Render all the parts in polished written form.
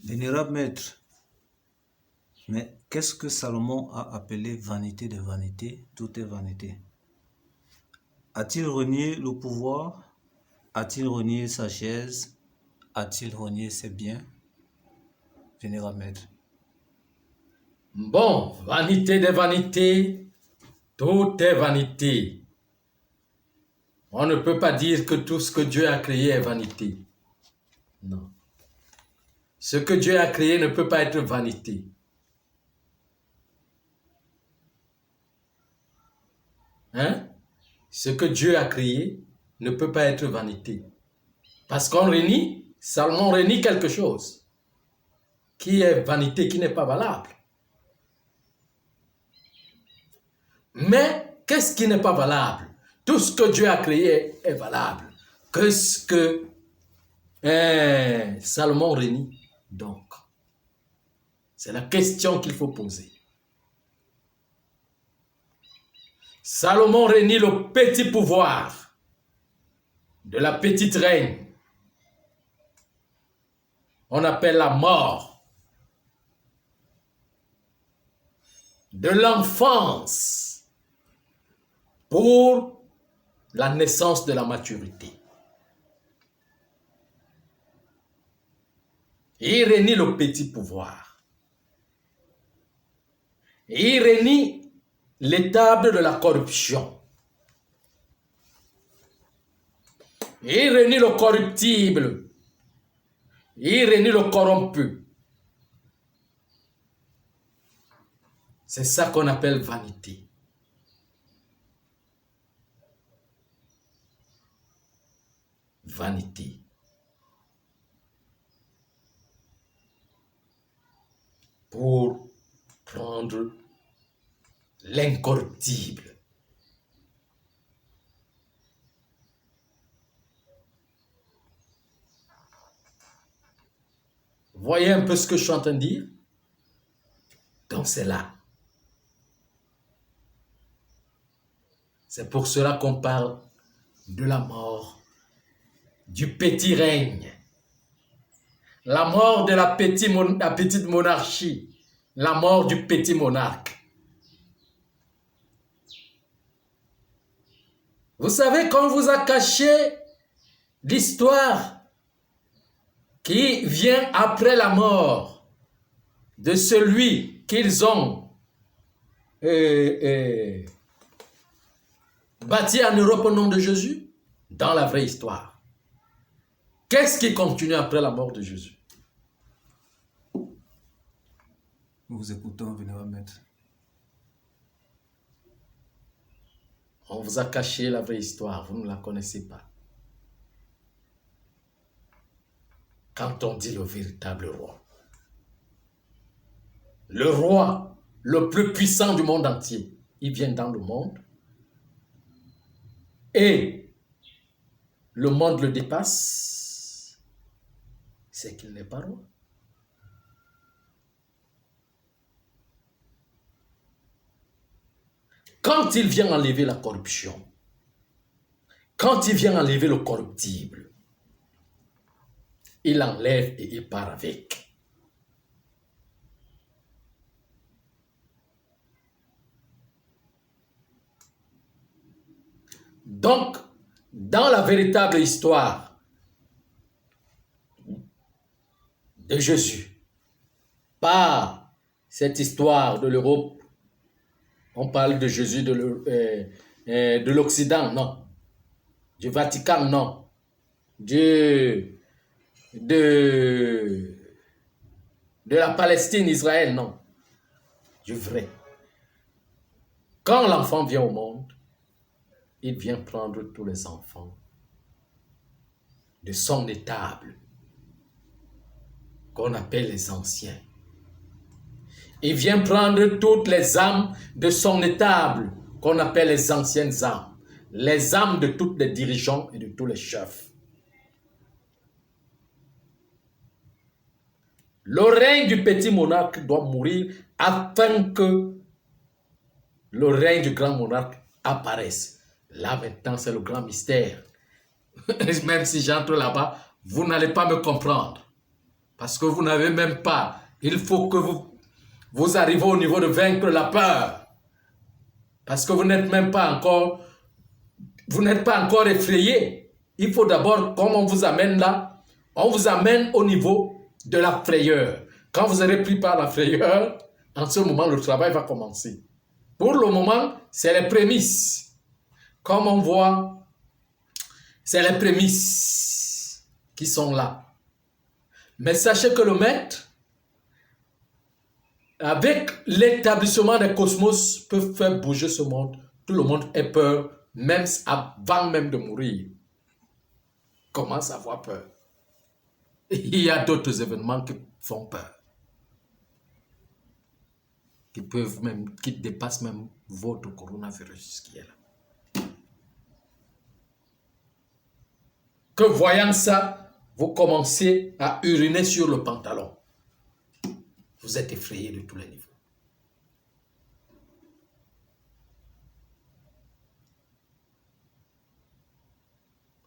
Vénérable maître, mais qu'est-ce que Salomon a appelé vanité de vanité? Tout est vanité. A-t-il renié le pouvoir? A-t-il renié sa chaise? A-t-il renié ses biens? Vénérable maître. Bon, vanité de vanité, tout est vanité. On ne peut pas dire que tout ce que Dieu a créé est vanité. Non. Ce que Dieu a créé ne peut pas être vanité. Hein? Ce que Dieu a créé ne peut pas être vanité. Parce qu'on renie, Salomon renie quelque chose qui est vanité, qui n'est pas valable. Mais qu'est-ce qui n'est pas valable? Tout ce que Dieu a créé est valable. Qu'est-ce que Salomon renie donc? C'est la question qu'il faut poser. Salomon renie le petit pouvoir de la petite reine. On appelle la mort. De l'enfance pour la naissance de la maturité. Il renie le petit pouvoir. Il renie l'étable de la corruption. Il renie le corruptible. Il renie le corrompu. C'est ça qu'on appelle vanité. Vanité. Pour prendre l'incorruptible. Voyez un peu ce que je suis en train de dire? Donc c'est là. C'est pour cela qu'on parle de la mort du petit règne. La mort de la petite monarchie. La mort du petit monarque. Vous savez qu'on vous a caché l'histoire qui vient après la mort de celui qu'ils ont bâti en Europe au nom de Jésus, dans la vraie histoire. Qu'est-ce qui continue après la mort de Jésus? Nous vous écoutons, vénérable maître. On vous a caché la vraie histoire, vous ne la connaissez pas. Quand on dit le véritable roi, le roi le plus puissant du monde entier, il vient dans le monde et le monde le dépasse, c'est qu'il n'est pas roi. Quand il vient enlever la corruption, quand il vient enlever le corruptible, il l'enlève et il part avec. Donc, dans la véritable histoire de Jésus, pas cette histoire de l'Europe, on parle de Jésus de l'Occident, non. Du Vatican, non. De la Palestine, Israël, non. Du vrai. Quand l'enfant vient au monde, il vient prendre tous les enfants de son étable, qu'on appelle les anciens. Il vient prendre toutes les âmes de son étable, qu'on appelle les anciennes âmes. Les âmes de tous les dirigeants et de tous les chefs. Le règne du petit monarque doit mourir afin que le règne du grand monarque apparaisse. Là maintenant, c'est le grand mystère. Même si j'entre là-bas, vous n'allez pas me comprendre. Parce que vous n'avez même pas. Il faut que vous arrivez au niveau de vaincre la peur. Parce que vous n'êtes même pas encore, vous n'êtes pas encore effrayé. Il faut d'abord, comme on vous amène là, on vous amène au niveau de la frayeur. Quand vous serez pris par la frayeur, en ce moment, le travail va commencer. Pour le moment, c'est les prémices. Comme on voit, c'est les prémices qui sont là. Mais sachez que le maître, avec l'établissement des cosmos, peut faire bouger ce monde. Tout le monde ait peur, même avant même de mourir. Commence à avoir peur. Il y a d'autres événements qui font peur. Qui dépassent même votre coronavirus qui est là. Que voyant ça, vous commencez à uriner sur le pantalon. Vous êtes effrayé de tous les niveaux.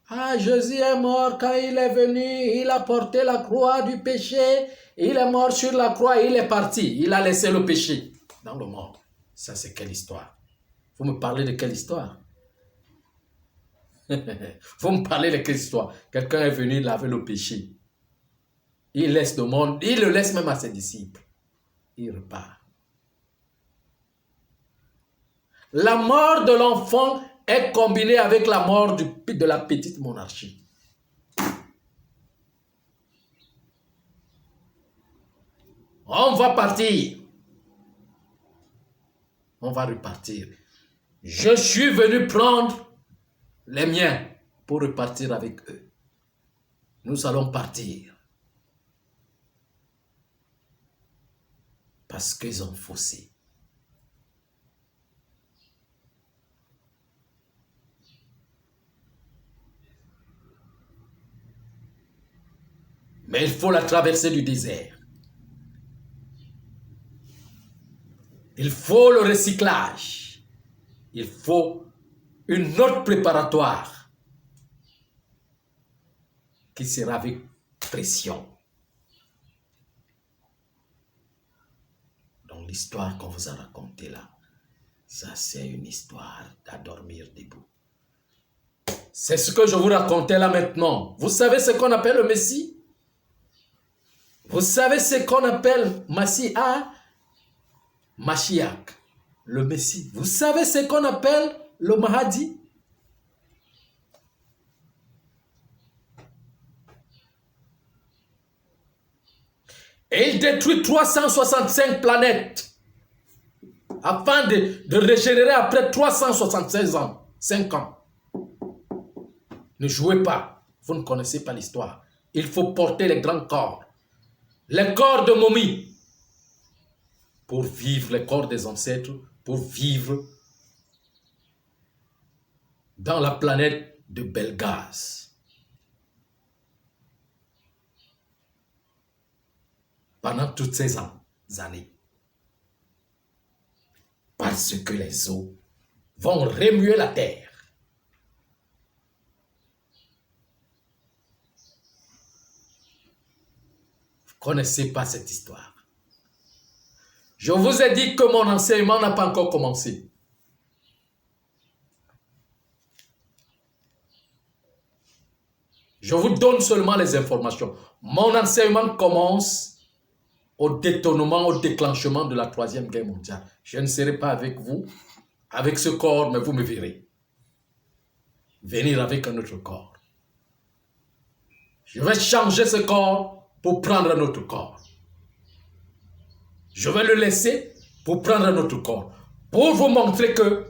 Ah, Jésus est mort quand il est venu, il a porté la croix du péché, il est mort sur la croix, il est parti, il a laissé le péché dans le monde. Ça, c'est quelle histoire? Vous me parlez de quelle histoire? Vous me parlez de quelle histoire? Quelqu'un est venu laver le péché. Il laisse le monde, il le laisse même à ses disciples. Il repart. La mort de l'enfant est combinée avec la mort de la petite monarchie. On va partir. On va repartir. Je suis venu prendre les miens pour repartir avec eux. Nous allons partir. Parce qu'ils ont faussé. Mais il faut la traversée du désert. Il faut le recyclage. Il faut une note préparatoire qui sera avec pression. Donc l'histoire qu'on vous a racontée là, ça c'est une histoire à dormir debout. C'est ce que je vous racontais là maintenant. Vous savez ce qu'on appelle le Messie? Vous savez ce qu'on appelle Mashiach, le Messie. Vous savez ce qu'on appelle le Mahdi? Et il détruit 365 planètes afin de régénérer après 376 ans, 5 ans. Ne jouez pas, vous ne connaissez pas l'histoire. Il faut porter les grands corps, les corps de momies, pour vivre les corps des ancêtres, pour vivre dans la planète de Belgaz. Pendant toutes ces années. Parce que les eaux vont remuer la terre. Vous ne connaissez pas cette histoire. Je vous ai dit que mon enseignement n'a pas encore commencé. Je vous donne seulement les informations. Mon enseignement commence au détournement, au déclenchement de la 3e guerre mondiale. Je ne serai pas avec vous, avec ce corps, mais vous me verrez. Venir avec un autre corps. Je vais changer ce corps pour prendre un autre corps. Je vais le laisser pour prendre un autre corps. Pour vous montrer que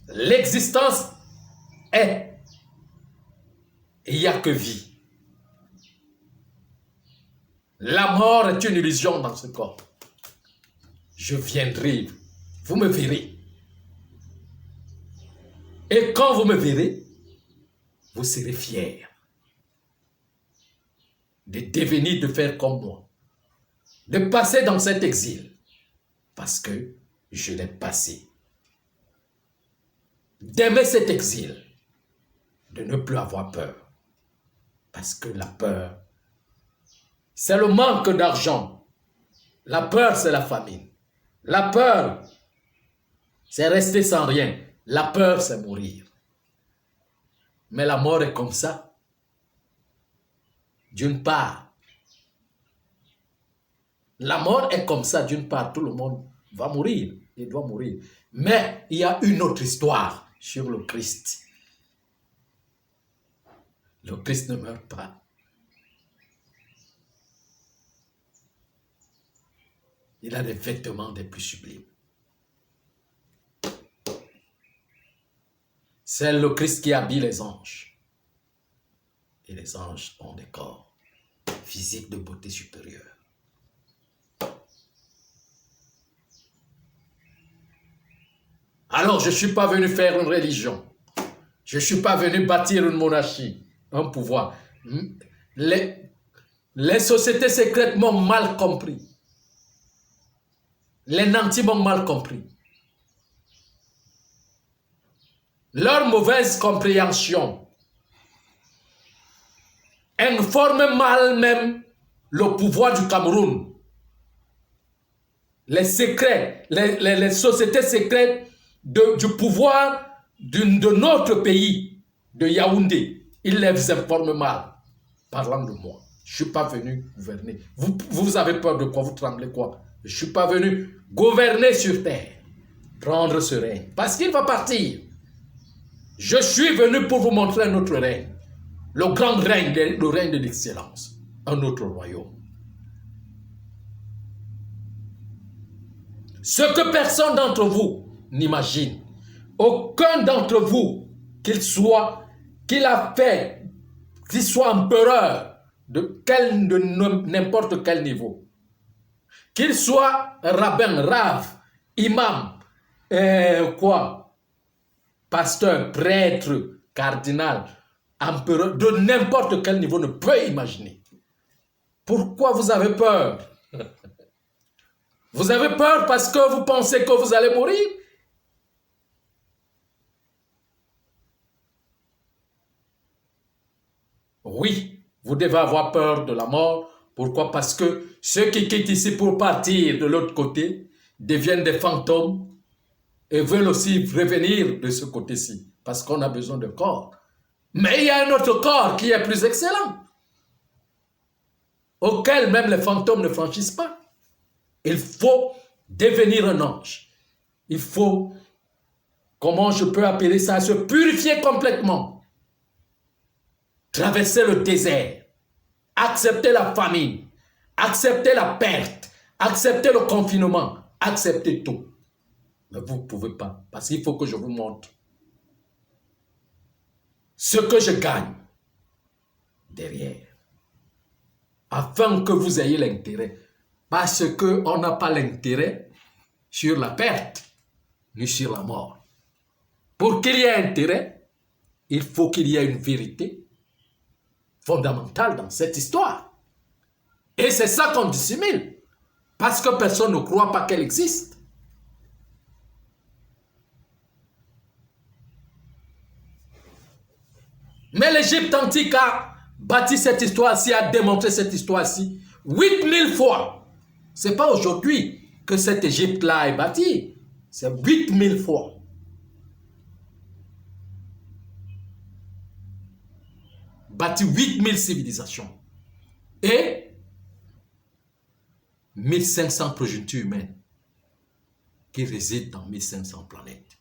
l'existence est. Il n'y a que vie. La mort est une illusion dans ce corps. Je viendrai, vous me verrez. Et quand vous me verrez, vous serez fiers de devenir, de faire comme moi. De passer dans cet exil. Parce que je l'ai passé. D'aimer cet exil. De ne plus avoir peur. Parce que la peur, c'est le manque d'argent. La peur, c'est la famine. La peur, c'est rester sans rien. La peur, c'est mourir. Mais la mort est comme ça. D'une part, la mort est comme ça. D'une part, tout le monde va mourir. Il doit mourir. Mais il y a une autre histoire sur le Christ. Le Christ ne meurt pas. Il a des vêtements des plus sublimes. C'est le Christ qui habille les anges. Et les anges ont des corps physiques de beauté supérieure. Alors, je ne suis pas venu faire une religion. Je ne suis pas venu bâtir une monarchie, un pouvoir. Les sociétés secrètes m'ont mal compris. Les nantis m'ont mal compris. Leur mauvaise compréhension informe mal même le pouvoir du Cameroun. Les secrets, les sociétés secrètes du pouvoir de notre pays, de Yaoundé, ils les informent mal, parlant de moi. Je ne suis pas venu gouverner. Vous avez peur de quoi? Vous tremblez quoi? Je ne suis pas venu gouverner sur terre, prendre ce règne, parce qu'il va partir. Je suis venu pour vous montrer un autre règne, le grand règne, le règne de l'excellence, un autre royaume. Ce que personne d'entre vous n'imagine, aucun d'entre vous, qu'il soit empereur de n'importe quel niveau, qu'il soit rabbin, rave, imam, pasteur, prêtre, cardinal, empereur, de n'importe quel niveau ne peut imaginer. Pourquoi vous avez peur? Vous avez peur parce que vous pensez que vous allez mourir? Oui, vous devez avoir peur de la mort. Pourquoi? Parce que ceux qui quittent ici pour partir de l'autre côté deviennent des fantômes et veulent aussi revenir de ce côté-ci parce qu'on a besoin de corps. Mais il y a un autre corps qui est plus excellent, auquel même les fantômes ne franchissent pas. Il faut devenir un ange. Il faut, comment je peux appeler ça, se purifier complètement. Traverser le désert, accepter la famine, accepter la perte, accepter le confinement, accepter tout. Mais vous ne pouvez pas, parce qu'il faut que je vous montre ce que je gagne derrière, afin que vous ayez l'intérêt. Parce qu'on n'a pas l'intérêt sur la perte, ni sur la mort. Pour qu'il y ait intérêt, il faut qu'il y ait une vérité fondamentale dans cette histoire. Et c'est ça qu'on dissimule, parce que personne ne croit pas qu'elle existe. Mais l'Égypte antique a bâti cette histoire-ci, a démontré cette histoire-ci 8000 fois. Ce n'est pas aujourd'hui que cette Égypte-là est bâtie. C'est 8000 fois. Bâti 8000 civilisations. Et 1500 progénitures humaines qui résident dans 1500 planètes.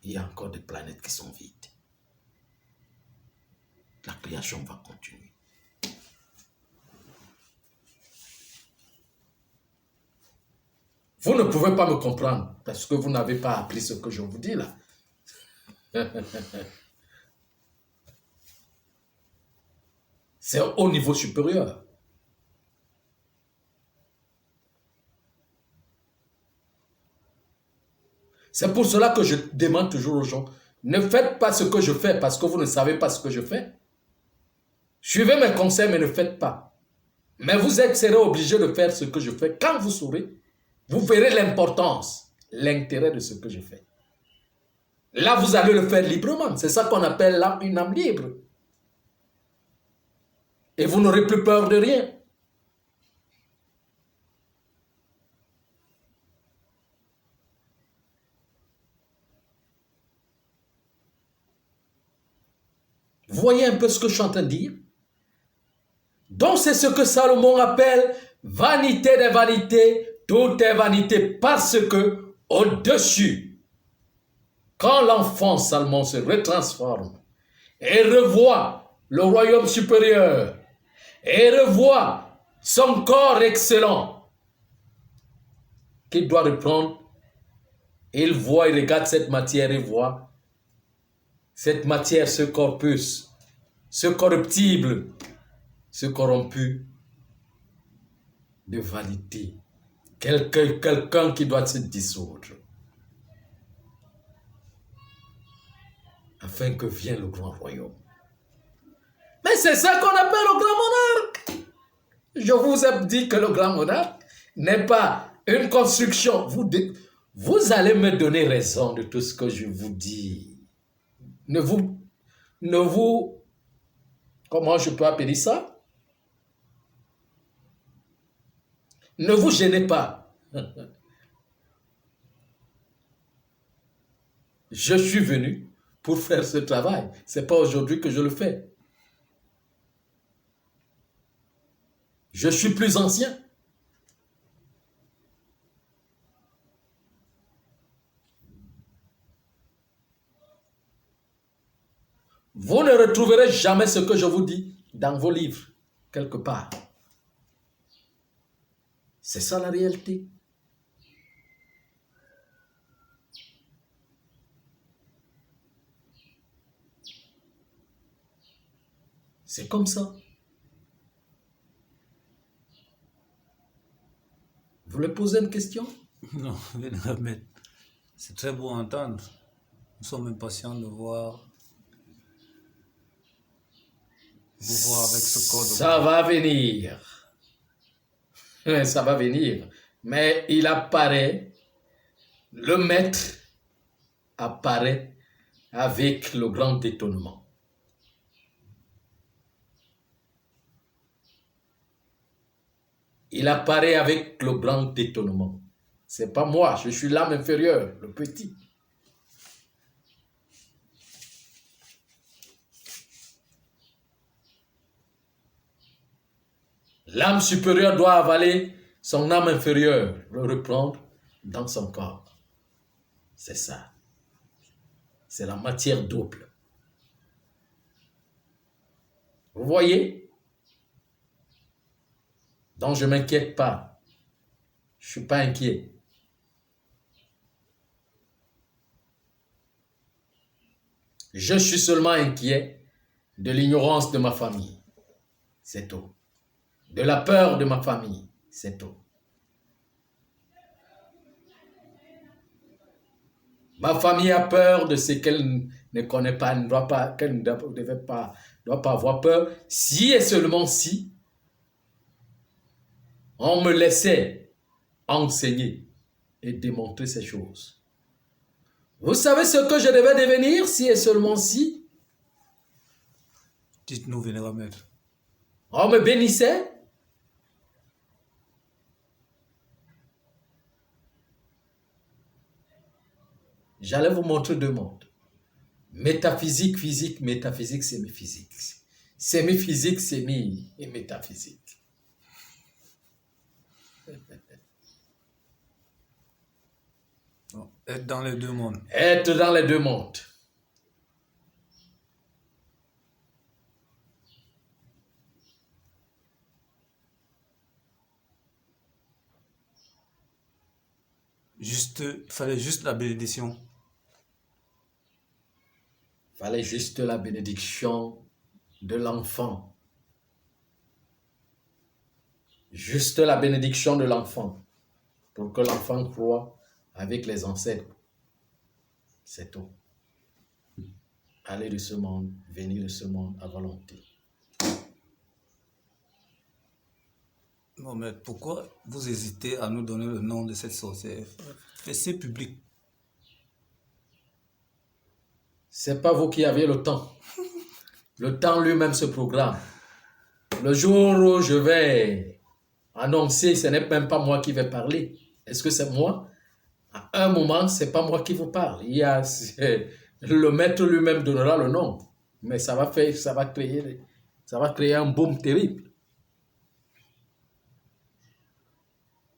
Il y a encore des planètes qui sont vides. La création va continuer. Vous ne pouvez pas me comprendre parce que vous n'avez pas appris ce que je vous dis là. C'est au niveau supérieur. C'est pour cela que je demande toujours aux gens, ne faites pas ce que je fais parce que vous ne savez pas ce que je fais. Suivez mes conseils mais ne faites pas. Mais vous serez obligé de faire ce que je fais. Quand vous saurez, vous verrez l'importance, l'intérêt de ce que je fais. Là, vous allez le faire librement. C'est ça qu'on appelle là une âme libre. Et vous n'aurez plus peur de rien. Vous voyez un peu ce que je suis en train de dire? Donc c'est ce que Salomon appelle vanité des vanités, tout est vanité, parce que au-dessus, quand l'enfant Salomon se retransforme et revoit le royaume supérieur et revoit son corps excellent qu'il doit reprendre, il voit, il regarde cette matière et voit cette matière, ce corpus, ce corruptible, ce corrompu de vanité. Quelqu'un qui doit se dissoudre afin que vienne le grand royaume. Mais c'est ça qu'on appelle le grand monarque. Je vous ai dit que le grand monarque n'est pas une construction. Vous allez me donner raison de tout ce que je vous dis. Ne vous, comment je peux appeler ça? Ne vous gênez pas. Je suis venu pour faire ce travail. Ce n'est pas aujourd'hui que je le fais. Je suis plus ancien. Vous ne retrouverez jamais ce que je vous dis dans vos livres, quelque part. C'est ça la réalité. C'est comme ça. Vous voulez poser une question? Non, Vénérable, c'est très beau à entendre. Nous sommes impatients de voir avec ce code. Ça va venir. Ça va venir. Mais il apparaît, le maître apparaît avec le grand étonnement. Il apparaît avec le grand étonnement. C'est pas moi, je suis l'âme inférieure, le petit. L'âme supérieure doit avaler son âme inférieure, le reprendre dans son corps. C'est ça. C'est la matière double. Vous voyez? Donc je ne m'inquiète pas. Je ne suis pas inquiet. Je suis seulement inquiet de l'ignorance de ma famille. C'est tout. De la peur de ma famille. C'est tout. Ma famille a peur de ce qu'elle ne connaît pas, qu'elle ne doit pas avoir peur. Si et seulement si on me laissait enseigner et démontrer ces choses. Vous savez ce que je devais devenir si et seulement si Dites-nous, Vénérable Maître. on me bénissait? J'allais vous montrer deux mondes. Métaphysique, physique, métaphysique, sémiphysique. Sémiphysique, sémi et métaphysique. Être dans les deux mondes. Être dans les deux mondes. Il fallait juste la bénédiction. Il fallait juste la bénédiction de l'enfant. Juste la bénédiction de l'enfant. Pour que l'enfant croie avec les ancêtres. C'est tout. Aller de ce monde, venir de ce monde à volonté. Non, mais pourquoi vous hésitez à nous donner le nom de cette sorcière? C'est public. C'est pas vous qui avez le temps. Le temps lui-même se programme. Le jour où je vais annoncer, ce n'est même pas moi qui vais parler. Est-ce que c'est moi? À un moment, c'est pas moi qui vous parle. Le maître lui-même donnera le nom. Mais ça va créer un boom terrible.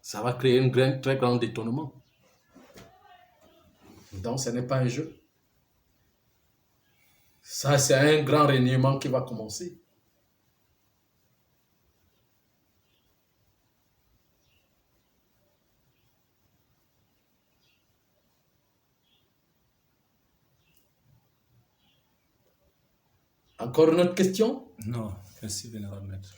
Ça va créer un très grand détournement. Donc, ce n'est pas un jeu. Ça, c'est un grand reniement qui va commencer. Encore une autre question? Non, merci, vénérable maître.